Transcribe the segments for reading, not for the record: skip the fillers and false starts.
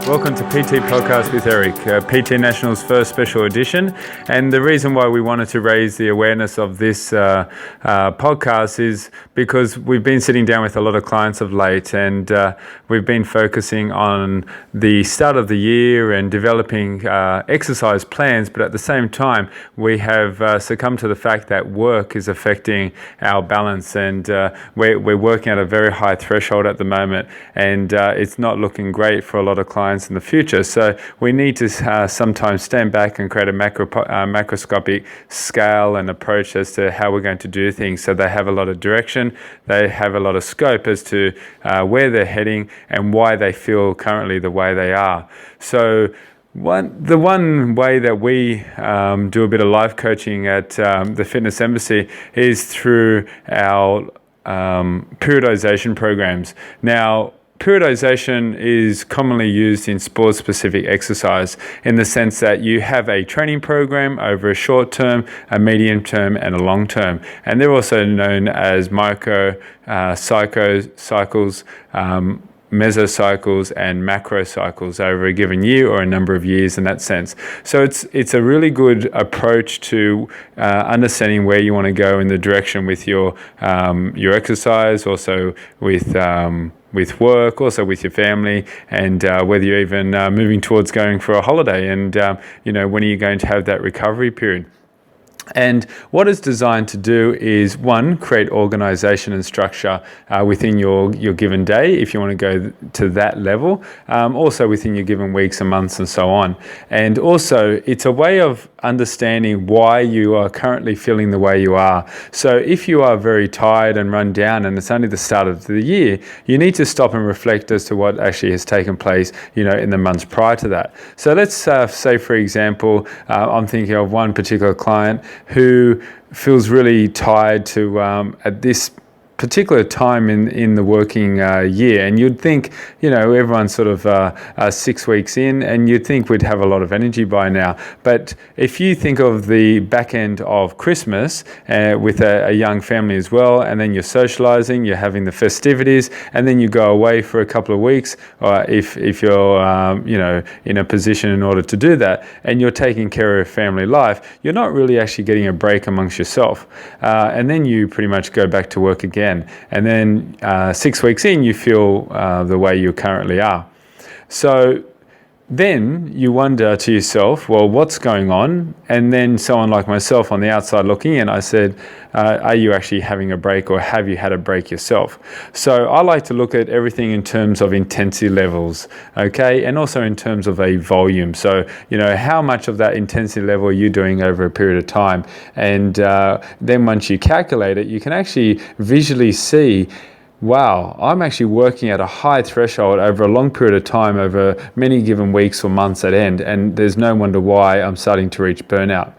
Welcome to PT Podcast with Eric, PT National's first special edition. And the reason why we wanted to raise the awareness of this podcast is because we've been sitting down with a lot of clients of late, and we've been focusing on the start of the year and developing exercise plans, but at the same time we have succumbed to the fact that work is affecting our balance, and we're working at a very high threshold at the moment, and it's not looking great for a lot of clients in the future. So we need to sometimes stand back and create a macroscopic scale and approach as to how we're going to do things, so they have a lot of direction, they have a lot of scope as to where they're heading and why they feel currently the way they are. So the one way that we do a bit of life coaching at the Fitness Embassy is through our periodization programs. Now, periodization is commonly used in sport-specific exercise in the sense that you have a training program over a short term, a medium term, and a long term. And they're also known as micro cycles, mesocycles, and macro cycles over a given year or a number of years in that sense. So it's a really good approach to understanding where you want to go in the direction with your exercise, also with work, also with your family, and whether you're even moving towards going for a holiday, and when are you going to have that recovery period. And what it's designed to do is, one, create organization and structure within your given day, if you want to go to that level, also within your given weeks and months and so on. And also, it's a way of understanding why you are currently feeling the way you are. So if you are very tired and run down and it's only the start of the year, you need to stop and reflect as to what actually has taken place, in the months prior to that. So let's say, for example, I'm thinking of one particular client who feels really tired to at this particular time in the working year, and you'd think everyone's sort of 6 weeks in, and you'd think we'd have a lot of energy by now. But if you think of the back end of Christmas with a young family as well, and then you're socializing, you're having the festivities, and then you go away for a couple of weeks, if you're in a position in order to do that, and you're taking care of family life, you're not really actually getting a break amongst yourself, and then you pretty much go back to work again. And then 6 weeks in, you feel the way you currently are. So then you wonder to yourself, well, what's going on? And then someone like myself on the outside looking in, I said, are you actually having a break, or have you had a break yourself? So I like to look at everything in terms of intensity levels, okay? And also in terms of a volume. So, how much of that intensity level are you doing over a period of time? And then once you calculate it, you can actually visually see, wow, I'm actually working at a high threshold over a long period of time, over many given weeks or months at end, and there's no wonder why I'm starting to reach burnout.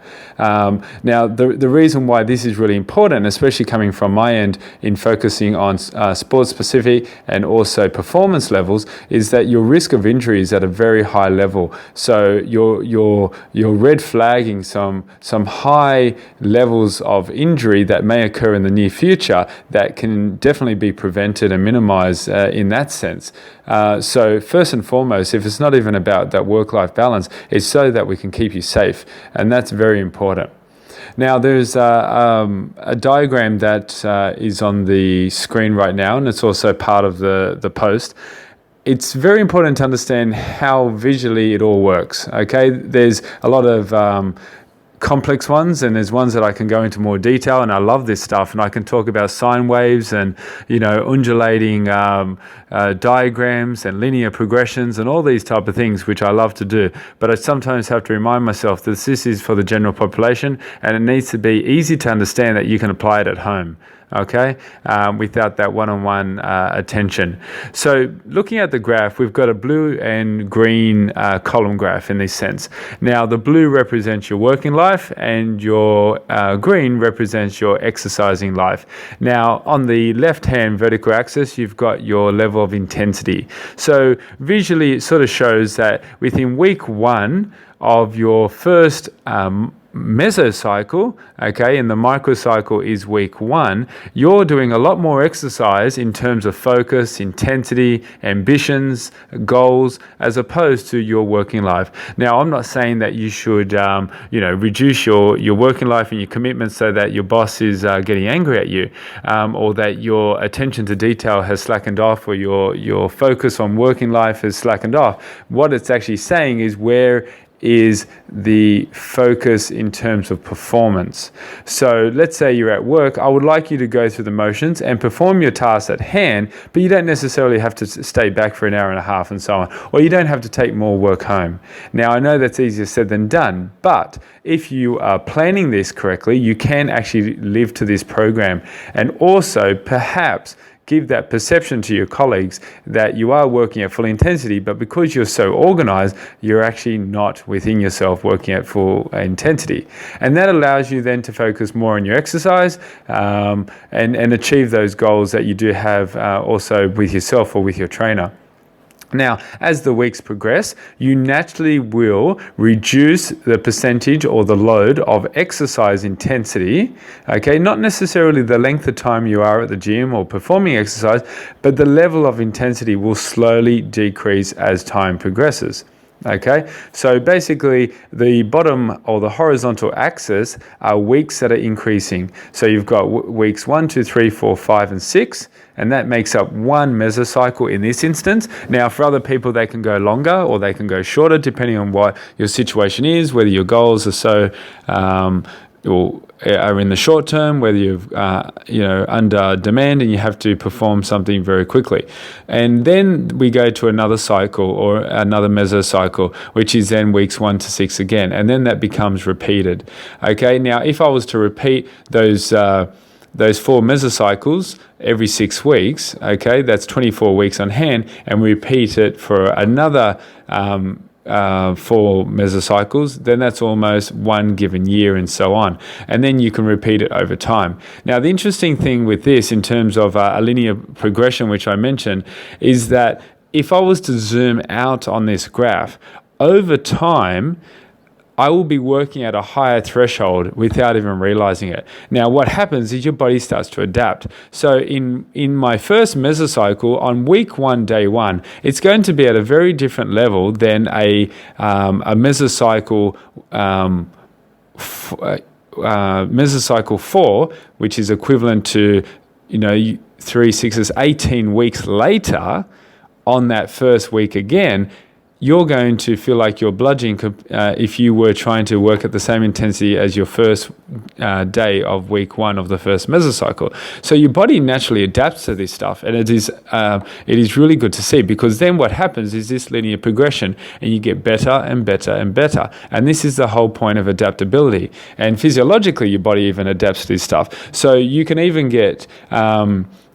Now, the reason why this is really important, especially coming from my end in focusing on sport-specific and also performance levels, is that your risk of injury is at a very high level. So you're red flagging some high levels of injury that may occur in the near future that can definitely be prevented and minimized in that sense. So first and foremost, if it's not even about that work-life balance, it's so that we can keep you safe, and that's very important. Now, there's a diagram that is on the screen right now, and it's also part of the post. It's very important to understand how visually it all works, okay? There's a lot of complex ones, and there's ones that I can go into more detail, and I love this stuff, and I can talk about sine waves and undulating diagrams and linear progressions and all these type of things, which I love to do. But I sometimes have to remind myself that this is for the general population, and it needs to be easy to understand that you can apply it at home, okay, without that one-on-one attention. So looking at the graph, we've got a blue and green column graph in this sense. Now, the blue represents your working life, and your green represents your exercising life. Now, on the left-hand vertical axis, you've got your level of intensity. So visually, it sort of shows that within week one of your first mesocycle, okay, and the microcycle is week 1, you're doing a lot more exercise in terms of focus, intensity, ambitions, goals, as opposed to your working life. Now, I'm not saying that you should, reduce your working life and your commitment so that your boss is getting angry at you, or that your attention to detail has slackened off, or your focus on working life has slackened off. What it's actually saying is, where is the focus in terms of performance? So let's say you're at work. I would like you to go through the motions and perform your tasks at hand, but you don't necessarily have to stay back for an hour and a half and so on, or you don't have to take more work home. Now, I know that's easier said than done, but if you are planning this correctly, you can actually live to this program, and also perhaps give that perception to your colleagues that you are working at full intensity, but because you're so organized, you're actually not within yourself working at full intensity. And that allows you then to focus more on your exercise, and achieve those goals that you do have also with yourself or with your trainer. Now, as the weeks progress, you naturally will reduce the percentage or the load of exercise intensity, okay? Not necessarily the length of time you are at the gym or performing exercise, but the level of intensity will slowly decrease as time progresses. Okay, so basically the bottom or the horizontal axis are weeks that are increasing. So you've got weeks 1, 2, 3, 4, 5, and 6, and that makes up one mesocycle in this instance. Now, for other people, they can go longer or they can go shorter, depending on what your situation is, whether your goals are so or are in the short term, whether you've under demand and you have to perform something very quickly. And then we go to another cycle or another mesocycle, which is then weeks 1 to 6 again, and then that becomes repeated. Okay, now if I was to repeat those 4 mesocycles every 6 weeks, okay, that's 24 weeks on hand, and we repeat it for another 4 mesocycles, then that's almost one given year, and so on. And then you can repeat it over time. Now, the interesting thing with this, in terms of a linear progression, which I mentioned, is that if I was to zoom out on this graph, over time, I will be working at a higher threshold without even realizing it. Now, what happens is your body starts to adapt. So in my first mesocycle, on week 1, day 1, it's going to be at a very different level than a mesocycle mesocycle 4, which is equivalent to 3, 6 is 18 weeks later. On that first week again, you're going to feel like you're bludgeoning if you were trying to work at the same intensity as your first day of week 1 of the first mesocycle. So your body naturally adapts to this stuff, and it is really good to see, because then what happens is this linear progression, and you get better and better and better. And this is the whole point of adaptability. And physiologically, your body even adapts to this stuff. So you can even get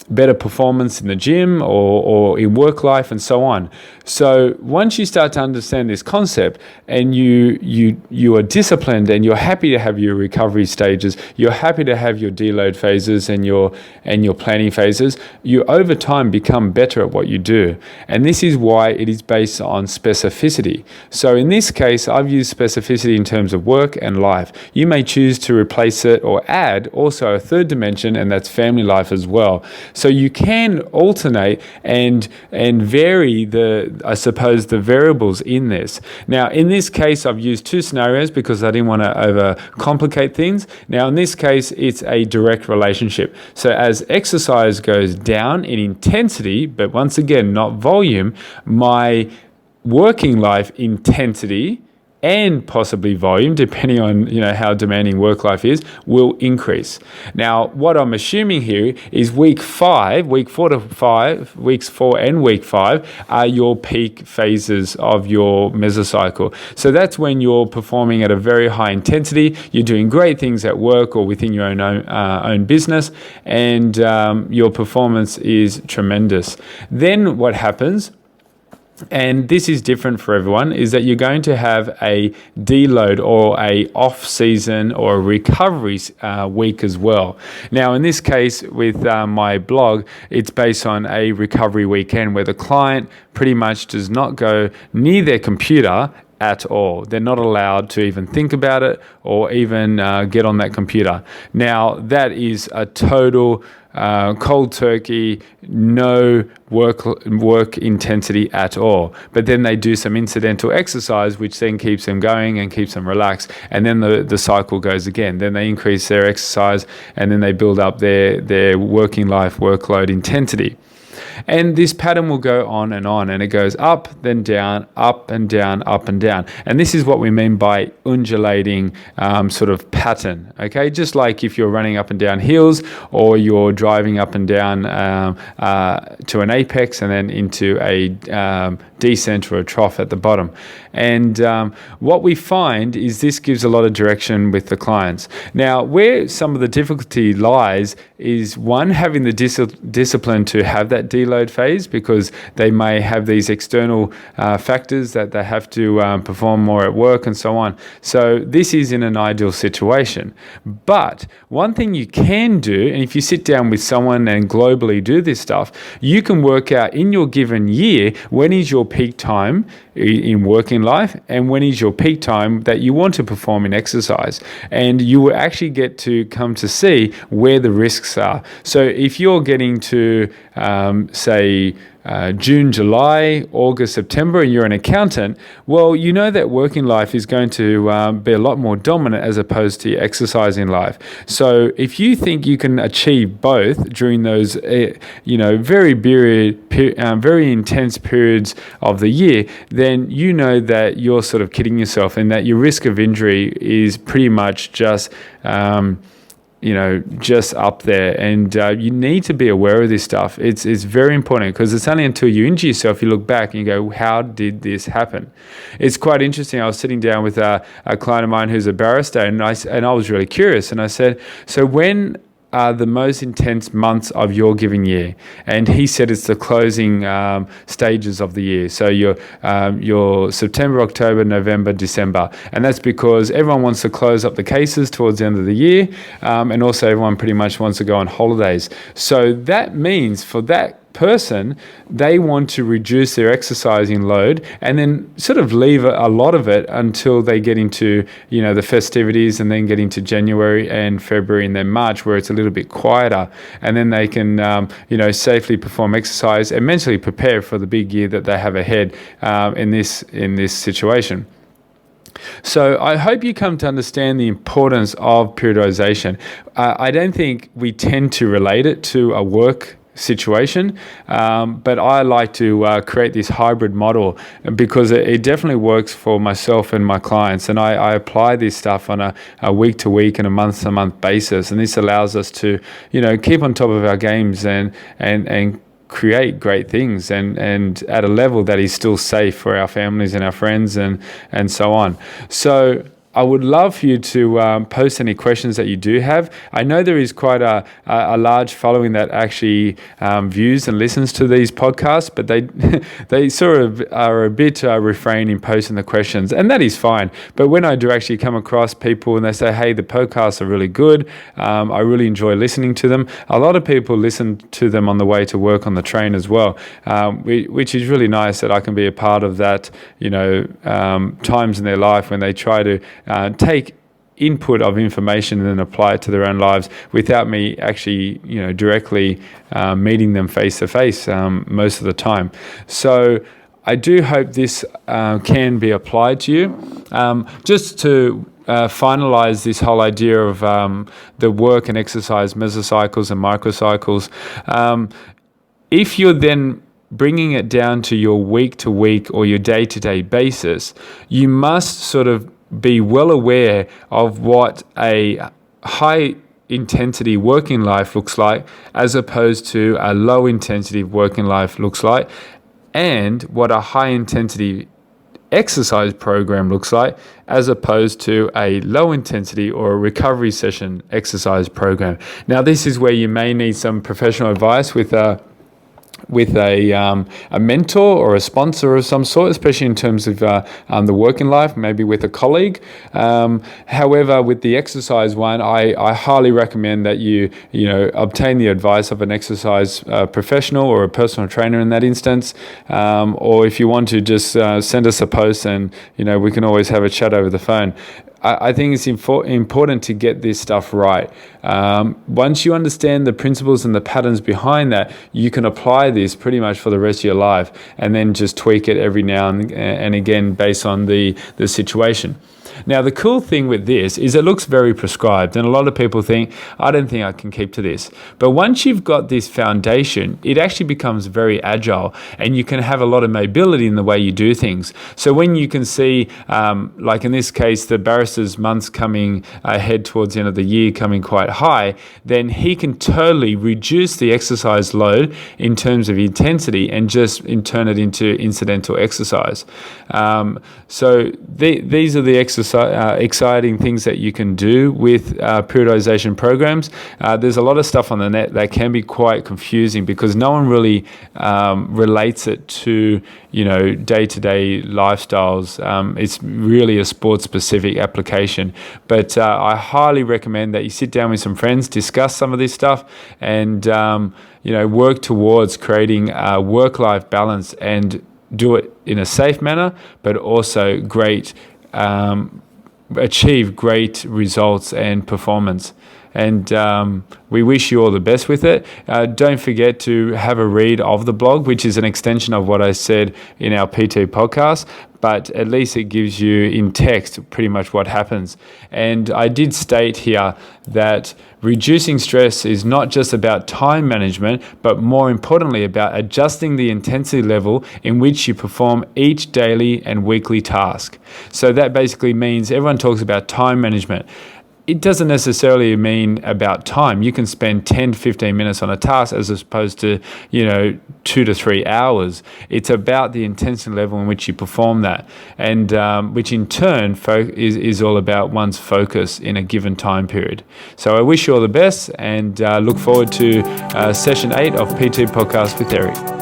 better performance in the gym or in work life and so on. So once you start to understand this concept, and you are disciplined, and you're happy to have your recovery stages, you're happy to have your deload phases and your planning phases, you over time become better at what you do. And this is why it is based on specificity. So in this case, I've used specificity in terms of work and life. You may choose to replace it or add also a third dimension, and that's family life as well. So you can alternate and vary the variables in this. Now, in this case, I've used 2 scenarios because I didn't want to overcomplicate things. Now, in this case, it's a direct relationship. So as exercise goes down in intensity, but once again, not volume, my working life intensity and possibly volume, depending on how demanding work life is, will increase. Now, what I'm assuming here is week 4 to 5, weeks 4 and week 5 are your peak phases of your mesocycle. So that's when you're performing at a very high intensity. You're doing great things at work or within your own business, and your performance is tremendous. Then what happens, and this is different for everyone, is that you're going to have a deload or a off season or a recovery week as well. Now, in this case with my blog, it's based on a recovery weekend where the client pretty much does not go near their computer at all. They're not allowed to even think about it or even get on that computer. Now, that is a total cold turkey, no work intensity at all. But then they do some incidental exercise, which then keeps them going and keeps them relaxed. And then the cycle goes again. Then they increase their exercise, and then they build up their working life workload intensity. And this pattern will go on, and it goes up, then down, up and down, up and down. And this is what we mean by undulating sort of pattern, okay? Just like if you're running up and down hills, or you're driving up and down to an apex and then into a descent or a trough at the bottom. And what we find is this gives a lot of direction with the clients. Now, where some of the difficulty lies is, one, having the discipline to have that deload phase, because they may have these external factors that they have to perform more at work and so on. So this is in an ideal situation. But one thing you can do, and if you sit down with someone and globally do this stuff, you can work out in your given year when is your peak time in working life and when is your peak time that you want to perform in exercise. And you will actually get to come to see where the risks are. So if you're getting to, say, June, July, August, September, and you're an accountant, well, you know that working life is going to be a lot more dominant as opposed to exercising life. So if you think you can achieve both during those, very intense periods of the year, then you know that you're sort of kidding yourself, and that your risk of injury is pretty much just just up there. And you need to be aware of this stuff. It's very important, because it's only until you injure yourself you look back and you go, how did this happen? It's quite interesting. I was sitting down with a client of mine who's a barrister, and I was really curious, and I said, so when are the most intense months of your given year? And he said it's the closing stages of the year. So your September, October, November, December. And that's because everyone wants to close up the cases towards the end of the year. And also everyone pretty much wants to go on holidays. So that means for that person, they want to reduce their exercising load and then sort of leave a lot of it until they get into the festivities, and then get into January and February and then March, where it's a little bit quieter, and then they can safely perform exercise and mentally prepare for the big year that they have ahead in this situation. So I hope you come to understand the importance of periodization. I don't think we tend to relate it to a work situation, but I like to create this hybrid model, because it definitely works for myself and my clients, and I apply this stuff on a week-to-week and a month-to-month basis, and this allows us to keep on top of our games and create great things and at a level that is still safe for our families and our friends and so on. So I would love for you to post any questions that you do have. I know there is quite a large following that actually views and listens to these podcasts, but they sort of are a bit refrain in posting the questions, and that is fine. But when I do actually come across people and they say, hey, the podcasts are really good, I really enjoy listening to them. A lot of people listen to them on the way to work on the train as well, which is really nice that I can be a part of that, times in their life when they try to take input of information and then apply it to their own lives without me actually, directly meeting them face to face most of the time. So I do hope this can be applied to you. Just to finalize this whole idea of the work and exercise mesocycles and microcycles, if you're then bringing it down to your week-to-week or your day-to-day basis, you must sort of be well aware of what a high intensity working life looks like as opposed to a low intensity working life looks like, and what a high intensity exercise program looks like as opposed to a low intensity or a recovery session exercise program. Now, this is where you may need some professional advice with a mentor or a sponsor of some sort, especially in terms of the working life, maybe with a colleague. However, with the exercise one, I highly recommend that you obtain the advice of an exercise professional or a personal trainer in that instance. Or if you want to, just send us a post, and we can always have a chat over the phone. I think it's important to get this stuff right. Once you understand the principles and the patterns behind that, you can apply this pretty much for the rest of your life, and then just tweak it every now and again based on the situation. Now, the cool thing with this is it looks very prescribed, and a lot of people think, I don't think I can keep to this. But once you've got this foundation, it actually becomes very agile, and you can have a lot of mobility in the way you do things. So when you can see, like in this case, the barrister's months coming ahead towards the end of the year coming quite high, then he can totally reduce the exercise load in terms of intensity and just turn it into incidental exercise. So these are the exciting things that you can do with periodization programs. There's a lot of stuff on the net that can be quite confusing because no one really relates it to day-to-day lifestyles. It's really a sports-specific application. But I highly recommend that you sit down with some friends, discuss some of this stuff, and work towards creating a work-life balance and do it in a safe manner, but also achieve great results and performance. And we wish you all the best with it. Don't forget to have a read of the blog, which is an extension of what I said in our PT podcast, but at least it gives you in text pretty much what happens. And I did state here that reducing stress is not just about time management, but more importantly about adjusting the intensity level in which you perform each daily and weekly task. So that basically means everyone talks about time management. It doesn't necessarily mean about time. You can spend 10 to 15 minutes on a task as opposed to, 2 to 3 hours. It's about the intensity level in which you perform that, and which in turn is all about one's focus in a given time period. So I wish you all the best, and look forward to session 8 of PT Podcast with Eric.